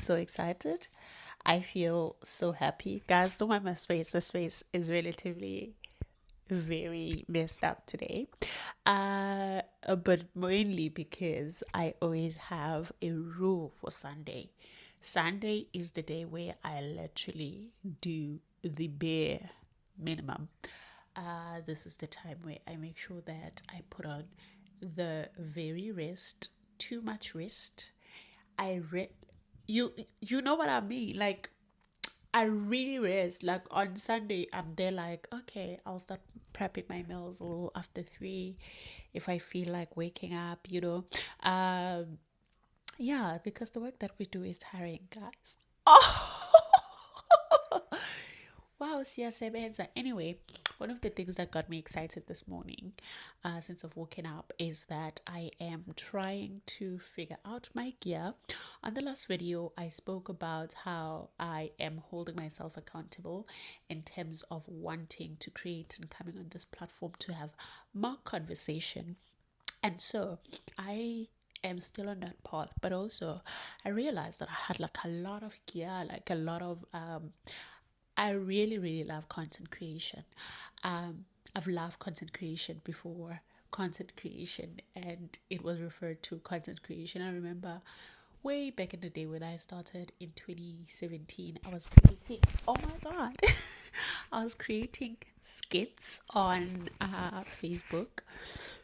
so excited. I feel so happy. Guys, don't mind my face. My face is relatively very messed up today. But mainly because I always have a rule for Sunday. Sunday is the day where I literally do the bare minimum. This is the time where I make sure that I put on the very rest, too much rest. I re- you know what I mean? Like I really rest. Like on Sunday, I'm there. Like okay, I'll start prepping my meals a little after 3, if I feel like waking up. Um, yeah, because the work that we do is tiring, guys. Oh, wow, siyasebenza. Anyway, one of the things that got me excited this morning, since I've woken up, is that I am trying to figure out my gear. On the last video, I spoke about how I am holding myself accountable in terms of wanting to create and coming on this platform to have more conversation. And so I am still on that path, but also I realized that I had like a lot of gear, like a lot of I really, really love content creation. I've loved content creation before content creation, and it was referred to content creation. I remember way back in the day when I started in 2017, I was creating, oh my God, I was creating skits on Facebook,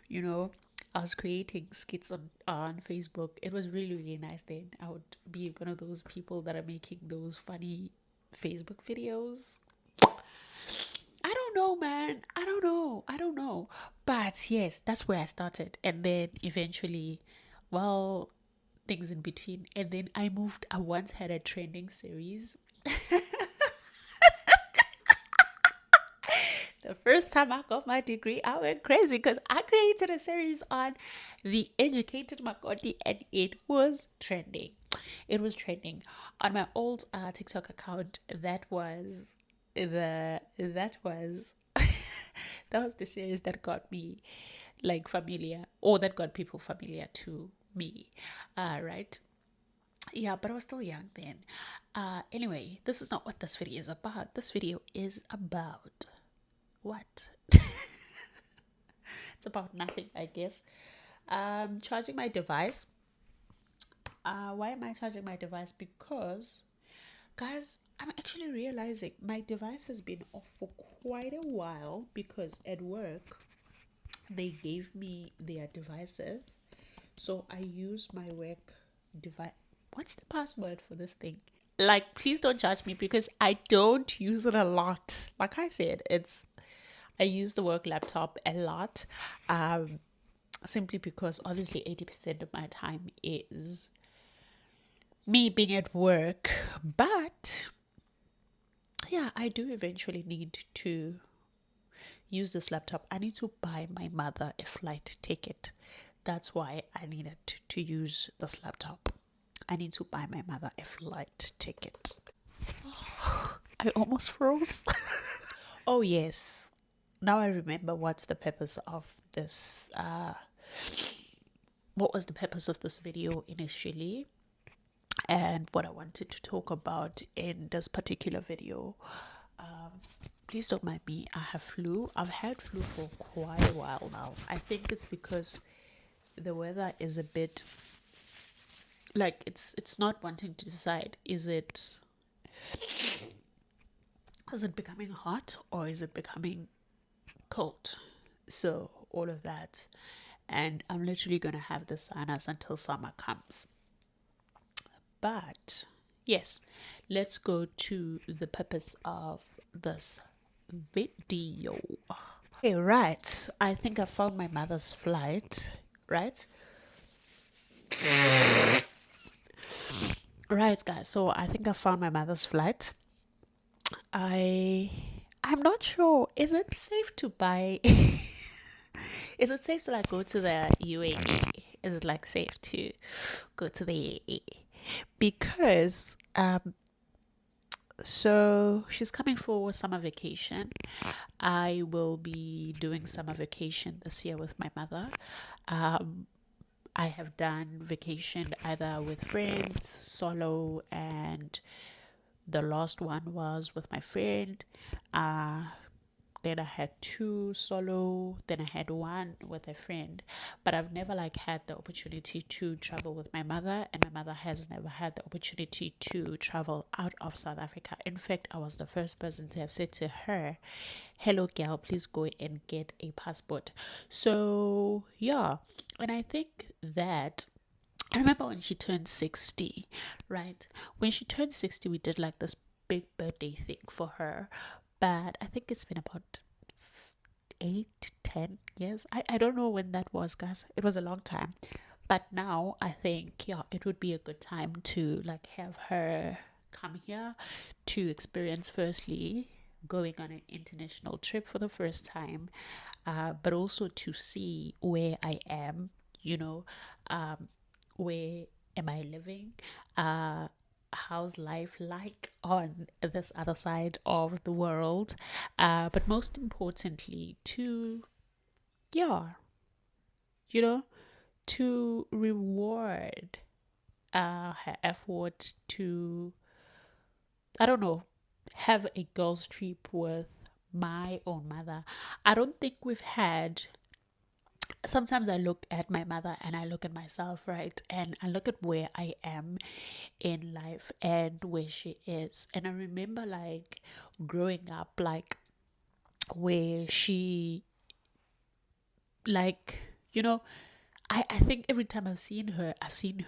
you know. I was creating skits on Facebook. It was really, really nice then. I would be one of those people that are making those funny Facebook videos. I don't know, man. I don't know. I don't know. But yes, that's where I started. And then eventually, well, things in between. And then I moved. I once had a trending series. The first time I got my degree, I went crazy because I created a series on the educated Makoti and it was trending. It was trending on my old TikTok account. That was that was the series that got me like familiar, or that got people familiar to me. Right? Yeah, but I was still young then. Anyway, this is not what this video is about. This video is about what? It's about nothing, I guess. Charging my device. Why am I charging my device? Because, guys, I'm actually realizing my device has been off for quite a while because at work they gave me their devices. So I use my work device. What's the password for this thing? Like, please don't judge me because I don't use it a lot. Like I said, I use the work laptop a lot. Um, Simply because obviously 80% of my time is me being at work. But yeah, I do eventually need to use this laptop. I need to buy my mother a flight ticket. That's why I needed to use this laptop. I need to buy my mother a flight ticket. I almost froze. Oh, yes. Now I remember what's the purpose of this. What was the purpose of this video initially, and what I wanted to talk about in this particular video. Please don't mind me. I have flu. I've had flu for quite a while now. I think it's because the weather is a bit like it's not wanting to decide. Is it becoming hot or is it becoming cold? So all of that, and I'm literally gonna have the sinus until summer comes. But yes, let's go to the purpose of this video. Okay, right. I think I found my mother's flight, right? Right, guys. So I think I found my mother's flight. I I'm not sure. Is it safe to buy? Is it safe to like go to the UAE? Is it like safe to go to the UAE? Because so she's coming for summer vacation. I will be doing summer vacation this year with my mother. Um, I have done vacation either with friends, solo, and the last one was with my friend. Then I had two solo, then I had one with a friend. But I've never like had the opportunity to travel with my mother, and my mother has never had the opportunity to travel out of South Africa. In fact, I was the first person to have said to her, "Hello girl, please go and get a passport." So yeah, and I think that I remember when she turned 60, right? When she turned 60, we did like this big birthday thing for her. But I think it's been about 8, 10 years. I don't know when that was, guys. It was a long time. But now I think, yeah, it would be a good time to like have her come here to experience, firstly, going on an international trip for the first time, but also to see where I am, you know, where am I living? How's life like on this other side of the world? But most importantly, to, yeah, you know, to reward her effort to, I don't know, have a girls' trip with my own mother. I don't think we've had, sometimes I look at my mother and I look at myself, right? And I look at where I am in life and where she is. And I remember like growing up, like where she, like, you know, I think every time I've seen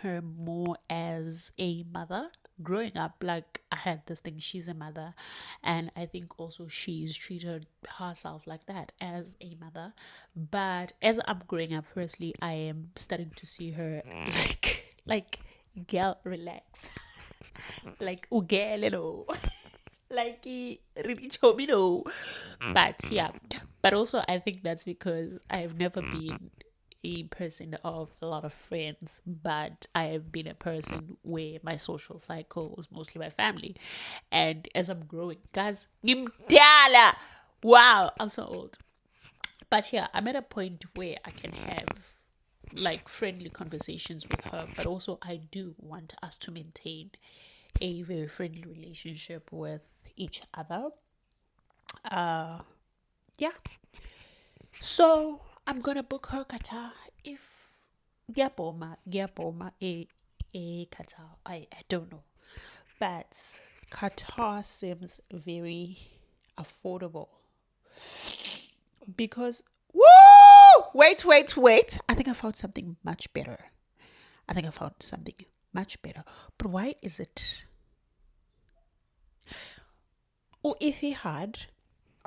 her more as a mother. Growing up, like I had this thing, she's a mother, and I think also she's treated herself like that as a mother. But as I'm growing up, firstly, I am starting to see her like girl, relax, like ugelelo, like really chomino. But yeah, but also I think that's because I've never been a person of a lot of friends, but I have been a person where my social cycle was mostly my family. And as I'm growing, guys, ngimdala. Wow, I'm so old. But yeah, I'm at a point where I can have like friendly conversations with her, but also I do want us to maintain a very friendly relationship with each other. Yeah. So I'm gonna book her Qatar if Gyapoma a Qatar. I don't know. But Qatar seems very affordable because woo! Wait. I think I found something much better. But why is it? Oh, Etihad.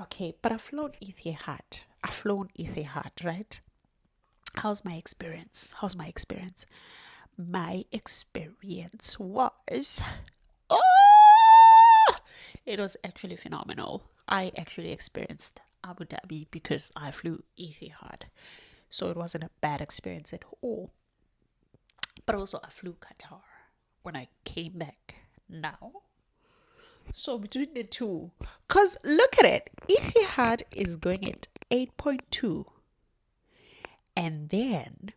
Okay, but I've flown Etihad, right? How's my experience? My experience was, oh, it was actually phenomenal. I actually experienced Abu Dhabi because I flew Etihad, so it wasn't a bad experience at all. But also, I flew Qatar when I came back now. So between the two, because look at it, Etihad is going at 8.2, and then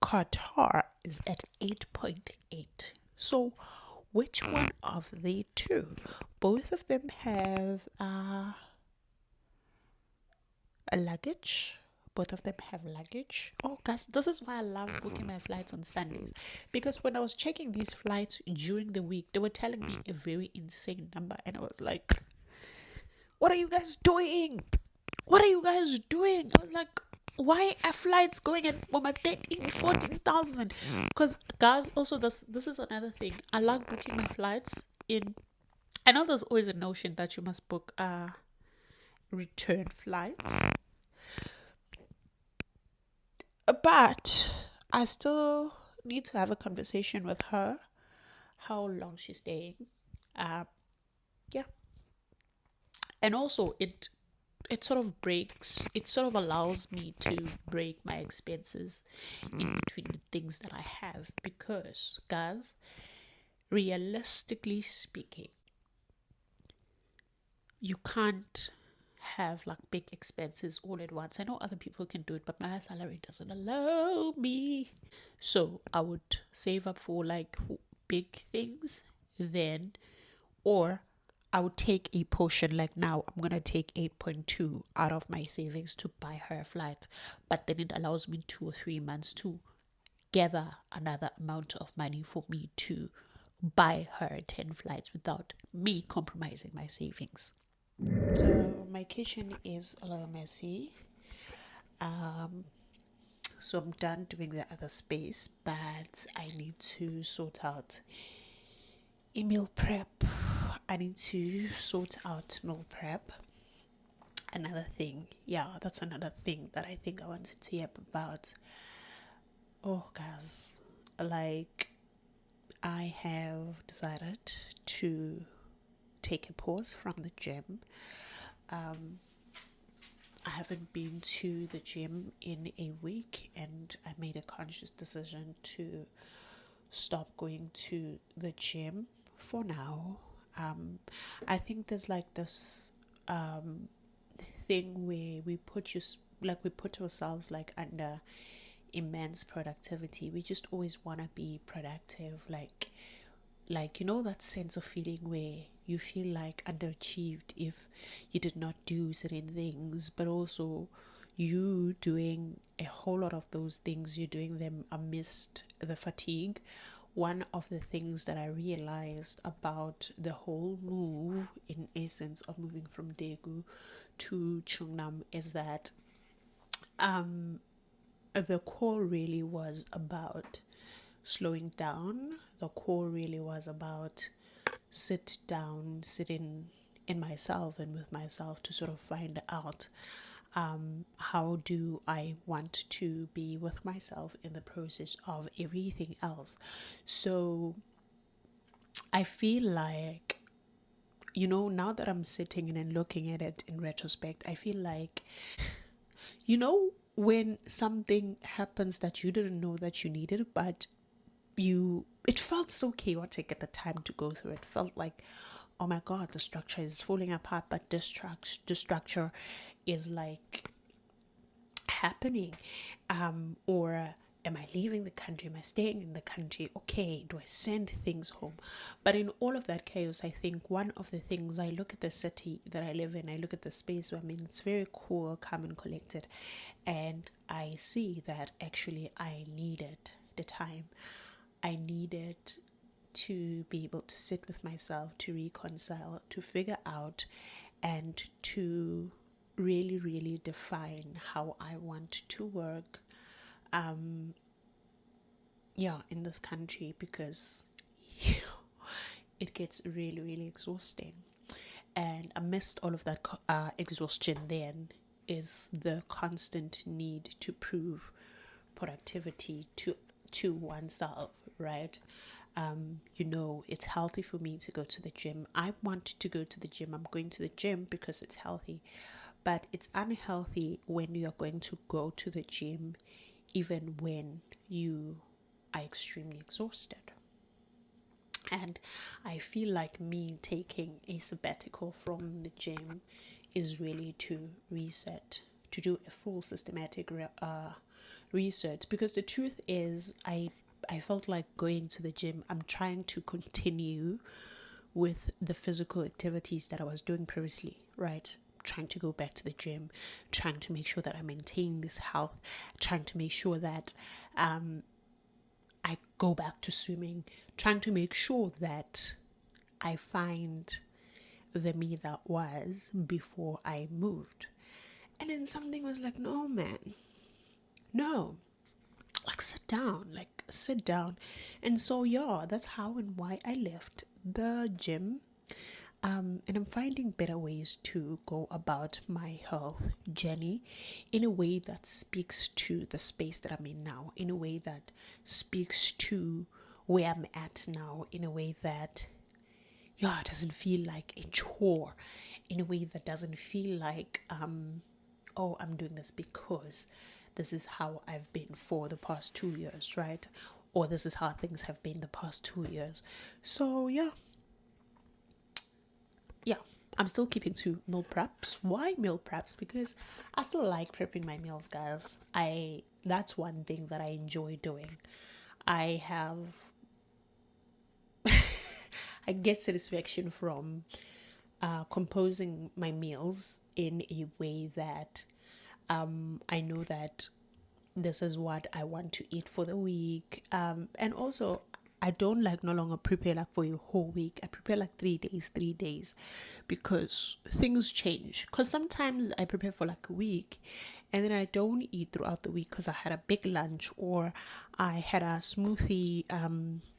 Qatar is at 8.8. So, which one of the two? Both of them have a luggage. Both of them have luggage. Oh, guys, this is why I love booking my flights on Sundays. Because when I was checking these flights during the week, they were telling me a very insane number. And I was like, what are you guys doing? What are you guys doing? I was like, why are flights going at 13, 14,000? Because guys, also this is another thing. I like booking my flights in, I know there's always a notion that you must book return flights, but I still need to have a conversation with her how long she's staying. Yeah, and also it sort of allows me to break my expenses in between the things that I have, because guys, realistically speaking, you can't have like big expenses all at once. I know other people can do it, but my salary doesn't allow me. So I would save up for like big things then, or I would take a portion. Like now, I'm gonna take 8.2 out of my savings to buy her a flight, but then it allows me 2 or 3 months to gather another amount of money for me to buy her 10 flights without me compromising my savings. So my kitchen is a little messy. Um, so I'm done doing the other space, but I need to sort out meal prep. I need to sort out meal prep. Another thing, yeah, that's another thing that I think I wanted to yap about. Oh, guys, like I have decided to take a pause from the gym. Um, I haven't been to the gym in a week, and I made a conscious decision to stop going to the gym for now. Um, I think there's like this thing where we put ourselves like under immense productivity. We just always want to be productive, like you know that sense of feeling where you feel like underachieved if you did not do certain things, but also you doing a whole lot of those things, you're doing them amidst the fatigue. One of the things that I realized about the whole move, in essence, of moving from Daegu to Chungnam, is that the core really was about slowing down. The core really was about sitting in myself and with myself to sort of find out how do I want to be with myself in the process of everything else. So I feel like, now that I'm sitting and looking at it in retrospect, I feel like, when something happens that you didn't know that you needed, but it felt so chaotic at the time to go through. It felt like, oh my god, the structure is falling apart, but the structure is like happening. Or am I leaving the country? Am I staying in the country? Okay, do I send things home? But in all of that chaos, I think one of the things, I look at the city that I live in, I look at the space where I'm in, it's very cool, calm and collected, and I see that actually I needed the time. I needed to be able to sit with myself, to reconcile, to figure out, and to really, really define how I want to work. In this country, because it gets really, really exhausting. And amidst all of that exhaustion, then is the constant need to prove productivity to oneself, right? It's healthy for me to go to the gym. I want to go to the gym. I'm going to the gym because it's healthy. But it's unhealthy when you're going to go to the gym even when you are extremely exhausted. And I feel like me taking a sabbatical from the gym is really to reset, to do a full systematic research. Because the truth is, I felt like going to the gym, I'm trying to continue with the physical activities that I was doing previously, right? Trying to go back to the gym, trying to make sure that I maintain this health, trying to make sure that I go back to swimming, trying to make sure that I find the me that was before I moved. And then something was like, no, man, no, like sit down. And so, yeah, that's how and why I left the gym. And I'm finding better ways to go about my health journey in a way that speaks to the space that I'm in now, in a way that speaks to where I'm at now, in a way that, yeah, it doesn't feel like a chore, in a way that doesn't feel like, oh, I'm doing this because this is how I've been for the past 2 years, right? Or this is how things have been the past 2 years. So, yeah, I'm still keeping to meal preps. Why meal preps? Because I still like prepping my meals, guys. That's one thing that I enjoy doing. I have I get satisfaction from composing my meals in a way that I know that this is what I want to eat for the week. And also, I don't like no longer prepare like for a whole week. I prepare like 3 days, because things change. Because sometimes I prepare for like a week and then I don't eat throughout the week because I had a big lunch or I had a smoothie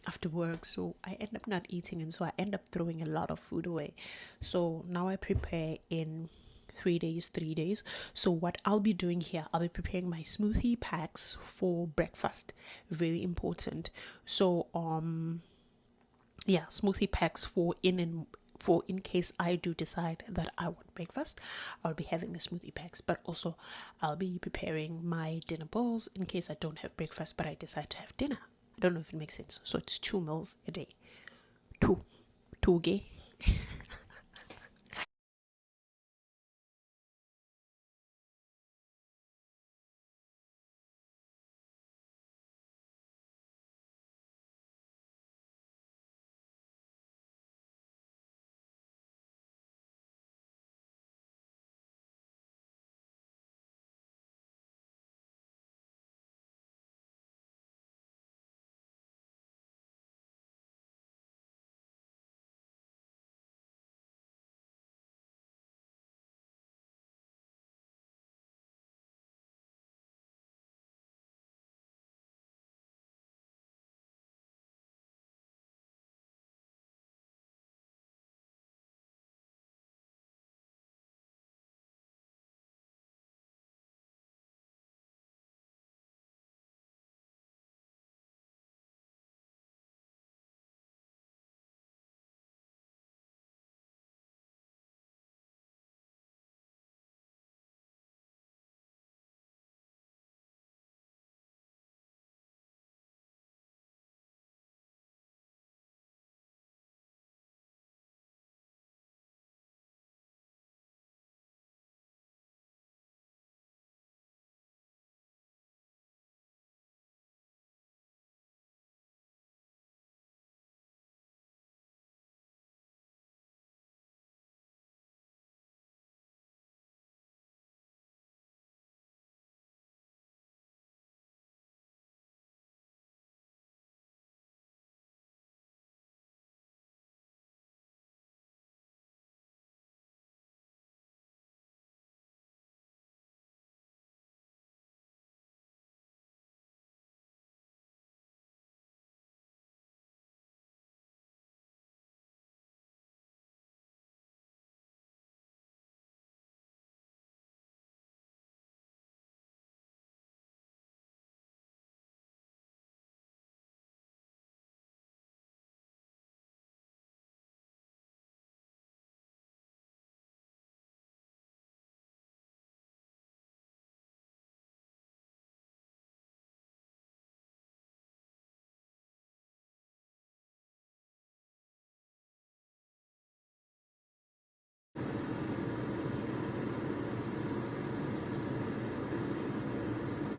after work. So I end up not eating, and so I end up throwing a lot of food away. So now I prepare in 3 days. So what I'll be doing here, I'll be preparing my smoothie packs for breakfast. Very important. So yeah, smoothie packs for in case I do decide that I want breakfast, I'll be having the smoothie packs. But also I'll be preparing my dinner bowls in case I don't have breakfast but I decide to have dinner. I don't know if it makes sense. So it's 2 meals a day. Two gay.